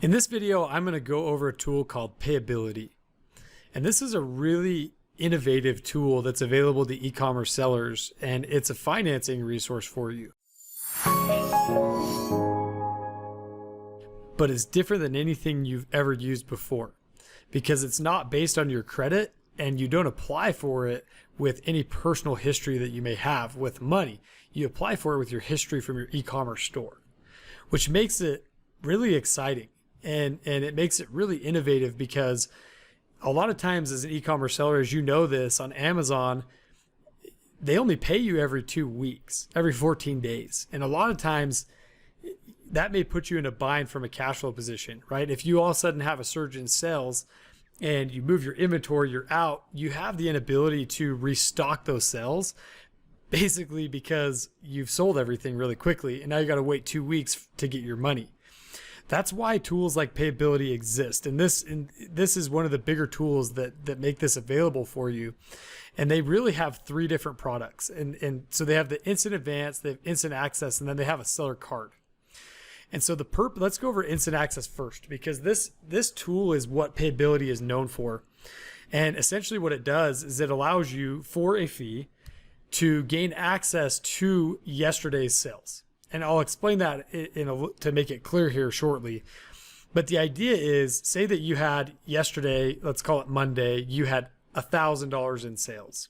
In this video, I'm going to go over a tool called Payability. And this is a really innovative tool that's available to e-commerce sellers, and it's a financing resource for you. But it's different than anything you've ever used before because it's not based on your credit and you don't apply for it with any personal history that you may have with money. You apply for it with your history from your e-commerce store, which makes it really exciting. And it makes it really innovative because a lot of times as an e-commerce seller, as you know this, on Amazon, they only pay you every 2 weeks, every 14 days. And a lot of times that may put you in a bind from a cash flow position, right? If you all of a sudden have a surge in sales and you move your inventory, you're out, you have the inability to restock those sales basically because you've sold everything really quickly. And now you got to wait 2 weeks to get your money. That's why tools like Payability exist. And this is one of the bigger tools that make this available for you. And they really have 3 different products. And so they have the instant advance, they have instant access, and then they have a seller card. And so let's go over instant access first, because this tool is what Payability is known for. And essentially what it does is it allows you for a fee to gain access to yesterday's sales. And I'll explain that to make it clear here shortly. But the idea is, say that you had yesterday, let's call it Monday, you had $1,000 in sales.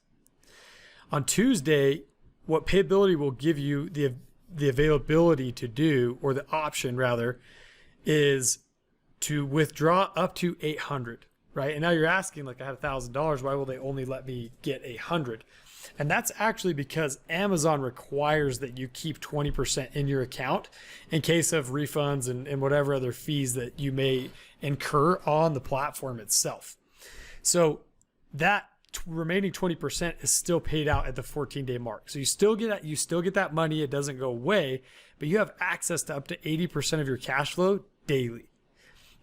On Tuesday, what Payability will give you the availability to do, or the option rather, is to withdraw up to $800, right? And now you're asking, like, I have $1,000, why will they only let me get $800? And that's actually because Amazon requires that you keep 20% in your account in case of refunds and whatever other fees that you may incur on the platform itself. So that remaining 20% is still paid out at the 14-day mark. So you still get that money. It doesn't go away, but you have access to up to 80% of your cash flow daily.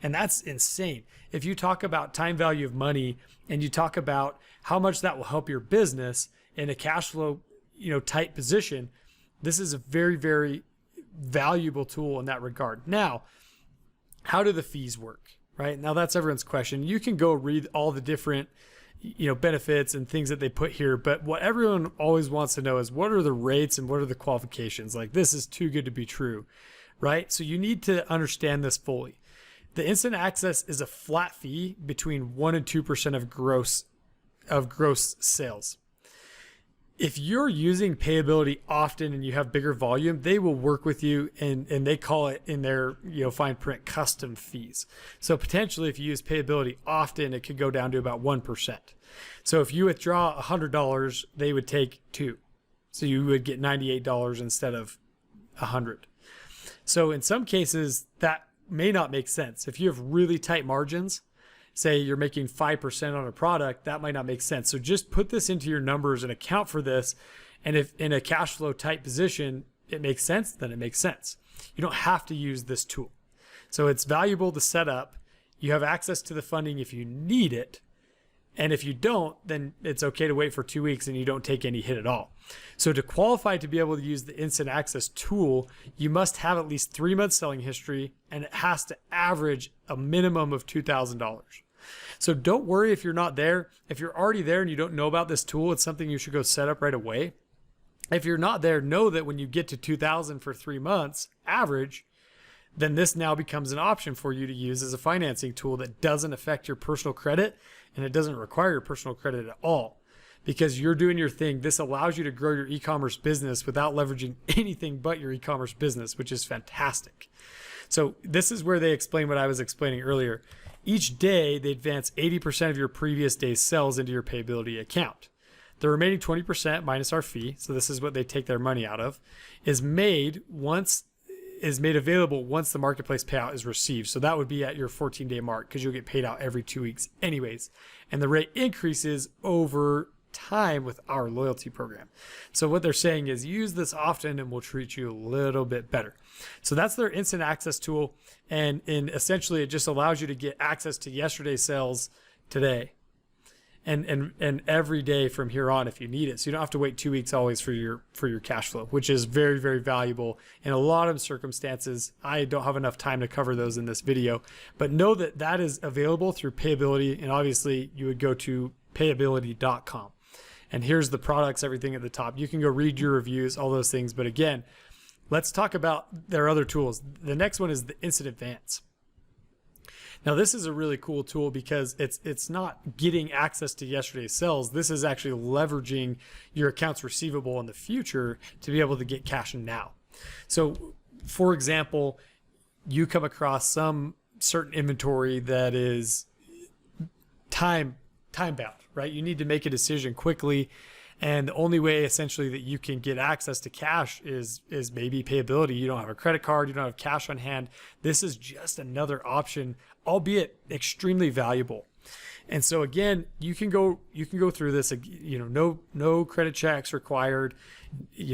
And that's insane. If you talk about time value of money and you talk about how much that will help your business in a cash flow, tight position, this is a very, very valuable tool in that regard. Now, how do the fees work, right? Now that's everyone's question. You can go read all the different, benefits and things that they put here, but what everyone always wants to know is what are the rates and what are the qualifications? Like, this is too good to be true, right? So you need to understand this fully. The instant access is a flat fee between 1% and 2% of gross sales. If you're using Payability often and you have bigger volume, they will work with you and they call it in their fine print custom fees. So potentially if you use Payability often, it could go down to about 1%. So if you withdraw $100, they would take $2. So you would get $98 instead of $100. So in some cases that may not make sense. If you have really tight margins, say you're making 5% on a product, that might not make sense. So just put this into your numbers and account for this. And if in a cash flow tight position, it makes sense, then it makes sense. You don't have to use this tool. So it's valuable to set up. You have access to the funding if you need it. And if you don't, then it's okay to wait for 2 weeks and you don't take any hit at all. So to qualify to be able to use the instant access tool, you must have at least 3 months selling history and it has to average a minimum of $2,000. So don't worry if you're not there. If you're already there and you don't know about this tool, it's something you should go set up right away. If you're not there, know that when you get to 2,000 for 3 months average, then this now becomes an option for you to use as a financing tool that doesn't affect your personal credit and it doesn't require your personal credit at all because you're doing your thing. This allows you to grow your e-commerce business without leveraging anything but your e-commerce business, which is fantastic. So this is where they explain what I was explaining earlier. Each day, they advance 80% of your previous day's sales into your Payability account. The remaining 20% minus our fee, so this is what they take their money out of, is made available once the marketplace payout is received. So that would be at your 14-day mark because you'll get paid out every 2 weeks anyways. And the rate increases over time with our loyalty program. So what they're saying is use this often and we'll treat you a little bit better. So that's their instant access tool. And essentially it just allows you to get access to yesterday's sales today. and every day from here on if you need it. So you don't have to wait 2 weeks always for your cash flow, which is very, very valuable in a lot of circumstances. I don't have enough time to cover those in this video, but know that that is available through Payability. And obviously you would go to payability.com. And here's the products, everything at the top. You can go read your reviews, all those things. But again, let's talk about their other tools. The next one is the Instant Advance. Now, this is a really cool tool because it's not getting access to yesterday's sales. This is actually leveraging your accounts receivable in the future to be able to get cash now. So, for example, you come across some certain inventory that is time bound, right? You need to make a decision quickly. And the only way essentially that you can get access to cash is maybe Payability. You don't have a credit card, you don't have cash on hand. This is just another option, albeit extremely valuable. And so again, you can go through this, no credit checks required,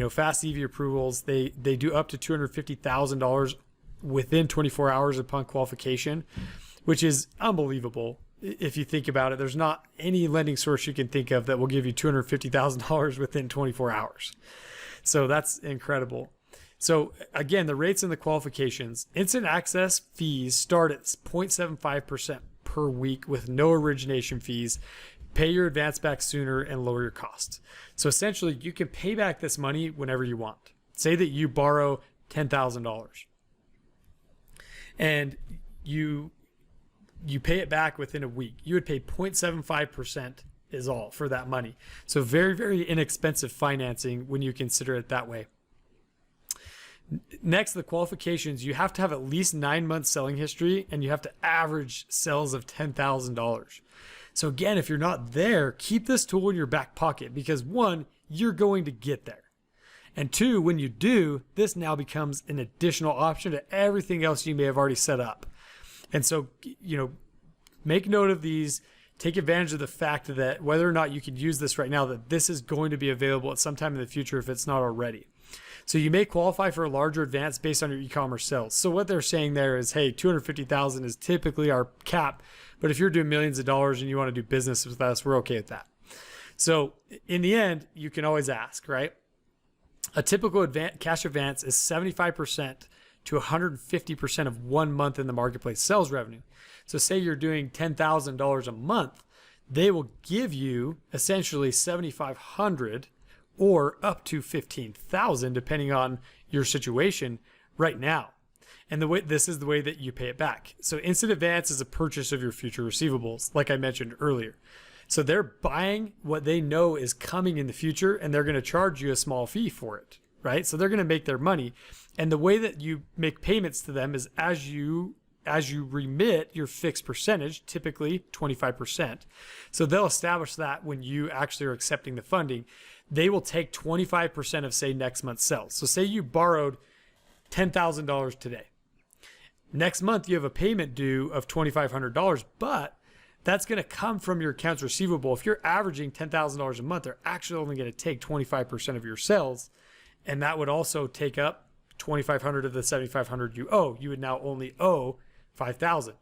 fast EV approvals. They do up to $250,000 within 24 hours upon qualification, which is unbelievable. If you think about it, there's not any lending source you can think of that will give you $250,000 within 24 hours. So that's incredible. So again, the rates and the qualifications, instant access fees start at 0.75% per week with no origination fees. Pay your advance back sooner and lower your costs. So essentially you can pay back this money whenever you want. Say that you borrow $10,000 and you pay it back within a week. You would pay 0.75% is all for that money. So very, very inexpensive financing when you consider it that way. Next, the qualifications. You have to have at least 9 months selling history and you have to average sales of $10,000. So again, if you're not there, keep this tool in your back pocket because one, you're going to get there. And two, when you do, this now becomes an additional option to everything else you may have already set up. And so, make note of these, take advantage of the fact that whether or not you can use this right now, that this is going to be available at some time in the future if it's not already. So you may qualify for a larger advance based on your e-commerce sales. So what they're saying there is, hey, $250,000 is typically our cap, but if you're doing millions of dollars and you want to do business with us, we're okay with that. So in the end, you can always ask, right? A typical cash advance is 75% to 150% of 1 month in the marketplace sales revenue. So say you're doing $10,000 a month, they will give you essentially $7,500 or up to $15,000 depending on your situation right now. And this is the way that you pay it back. So instant advance is a purchase of your future receivables, like I mentioned earlier. So they're buying what they know is coming in the future and they're going to charge you a small fee for it, right? So they're going to make their money. And the way that you make payments to them is as you remit your fixed percentage, typically 25%. So they'll establish that when you actually are accepting the funding, they will take 25% of, say, next month's sales. So say you borrowed $10,000 today. Next month, you have a payment due of $2,500, but that's going to come from your accounts receivable. If you're averaging $10,000 a month, they're actually only going to take 25% of your sales. And that would also take up $2,500 of the $7,500 you owe. You would now only owe $5,000,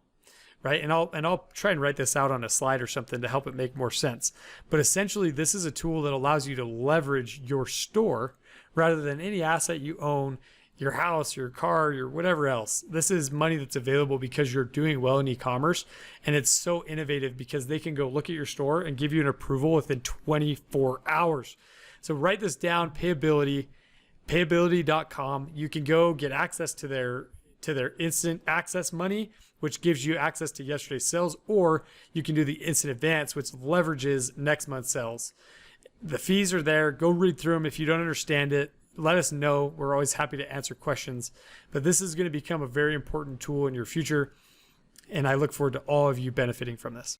right? And I'll try and write this out on a slide or something to help it make more sense. But essentially, this is a tool that allows you to leverage your store rather than any asset you own, your house, your car, your whatever else. This is money that's available because you're doing well in e-commerce. And it's so innovative because they can go look at your store and give you an approval within 24 hours. So write this down, payability.com. You can go get access to their instant access money, which gives you access to yesterday's sales, or you can do the instant advance, which leverages next month's sales. The fees are there. Go read through them. If you don't understand it, let us know. We're always happy to answer questions. But this is going to become a very important tool in your future, and I look forward to all of you benefiting from this.